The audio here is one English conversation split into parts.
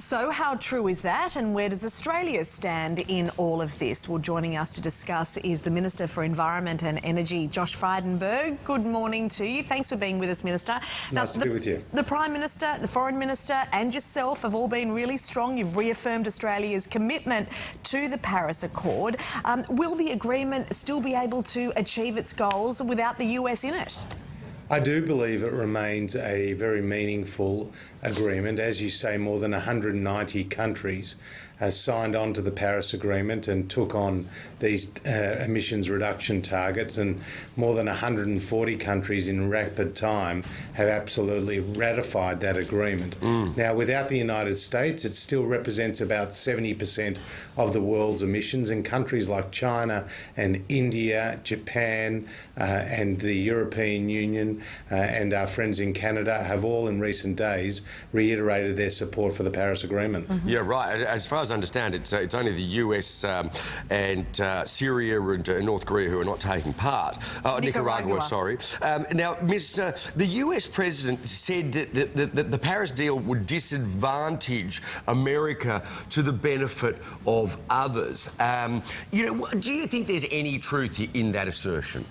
So how true is that, and where does Australia stand in all of this? Well, joining us to discuss is the Minister for Environment and Energy, Josh Frydenberg. Good morning to you. Thanks for being with us, Minister. Nice to be with you. The Prime Minister, the Foreign Minister and yourself have all been really strong. You've reaffirmed Australia's commitment to the Paris Accord. Will the agreement still be able to achieve its goals without the US in it? I do believe it remains a very meaningful agreement. As you say, more than 190 countries signed on to the Paris Agreement and took on these emissions reduction targets, and more than 140 countries in rapid time have absolutely ratified that agreement. Now, without the United States, it still represents about 70% of the world's emissions, and countries like China and India, Japan and the European Union and our friends in Canada have all in recent days reiterated their support for the Paris Agreement. Yeah, right. As far as I understand, it's only the US and Syria and North Korea who are not taking part. Nicaragua, sorry. Now, the US President said that the Paris deal would disadvantage America to the benefit of others. Do you think there's any truth in that assertion?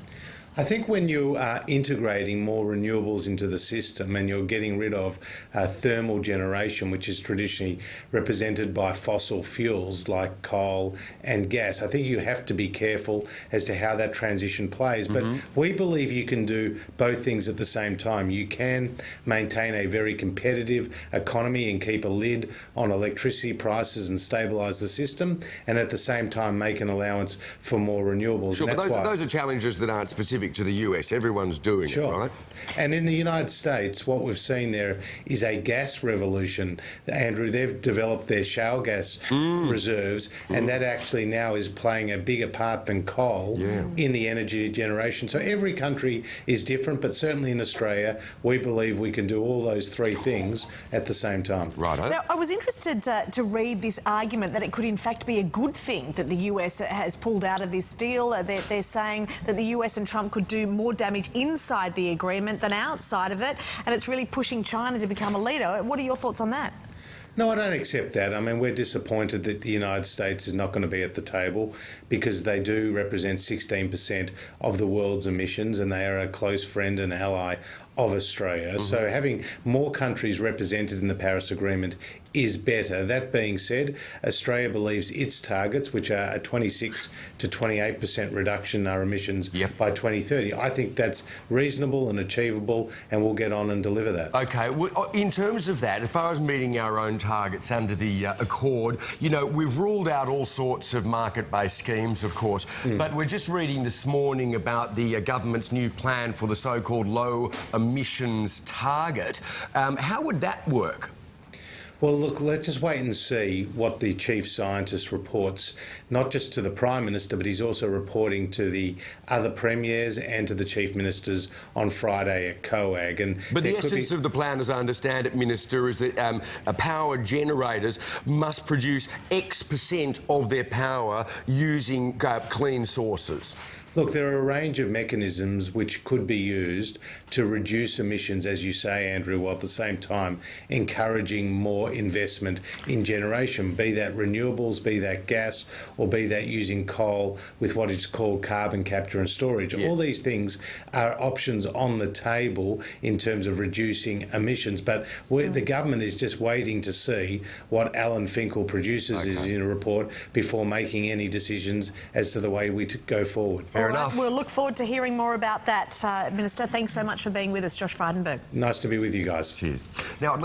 I think when you are integrating more renewables into the system and you're getting rid of thermal generation, which is traditionally represented by fossil fuels like coal and gas, I think you have to be careful as to how that transition plays. But we believe you can do both things at the same time. You can maintain a very competitive economy and keep a lid on electricity prices and stabilise the system, and at the same time make an allowance for more renewables. Sure, but those are challenges that aren't specific to the US. Everyone's doing it, right? And in the United States, what we've seen there is a gas revolution. Andrew, they've developed their shale gas reserves, and that actually now is playing a bigger part than coal in the energy generation. So every country is different, but certainly in Australia, we believe we can do all those three things at the same time. Right. Now, I was interested to read this argument that it could in fact be a good thing that the US has pulled out of this deal. They're saying that the US and Trump could do more damage inside the agreement than outside of it, and it's really pushing China to become a leader. What are your thoughts on that? No, I don't accept that. I mean, we're disappointed that the United States is not going to be at the table, because they do represent 16% of the world's emissions, and they are a close friend and ally of Australia. So having more countries represented in the Paris Agreement is better. That being said, Australia believes its targets, which are a 26 to 28% reduction in our emissions by 2030. I think that's reasonable and achievable, and we'll get on and deliver that. Okay, well, in terms of that, as far as meeting our own targets under the Accord, we've ruled out all sorts of market-based schemes, of course, but we're just reading this morning about the government's new plan for the so-called low emissions target. How would that work? Well, look, let's just wait and see what the chief scientist reports, not just to the Prime Minister, but he's also reporting to the other premiers and to the chief ministers on Friday at COAG. But the essence of the plan, as I understand it, Minister, is that power generators must produce X% of their power using clean sources. Look, there are a range of mechanisms which could be used to reduce emissions, as you say, Andrew, while at the same time encouraging more investment in generation, be that renewables, be that gas, or be that using coal with what is called carbon capture and storage. All these things are options on the table in terms of reducing emissions, but the government is just waiting to see what Alan Finkel produces in a report before making any decisions as to the way we go forward. Fair enough. We'll look forward to hearing more about that, Minister. Thanks so much for being with us, Josh Frydenberg. Nice to be with you guys. Cheers. Now,